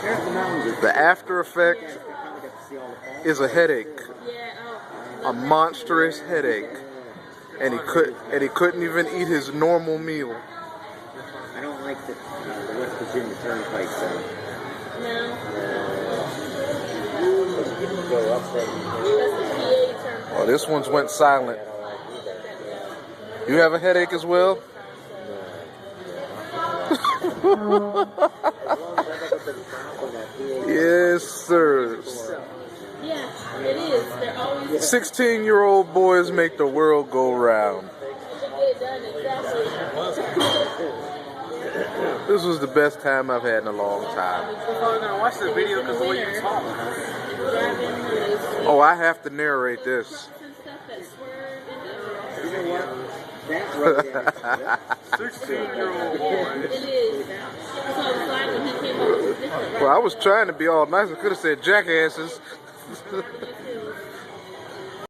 The after effect is a headache, a monstrous headache, and he couldn't even eat his normal meal. I don't like the West Virginia Turnpike though. No. Oh, this one's went silent. You have a headache as well? Yes, sir. Yeah, it is. They're always 16-year-old boys make the world go round. This was the best time I've had in a long time. I'm gonna watch the video because the way you talk. Oh, I have to narrate this. You know what? That right there. 16-year-old boy. It is. That's what I was like when he came over with this. Well, I was trying to be all nice. I could have said jackasses.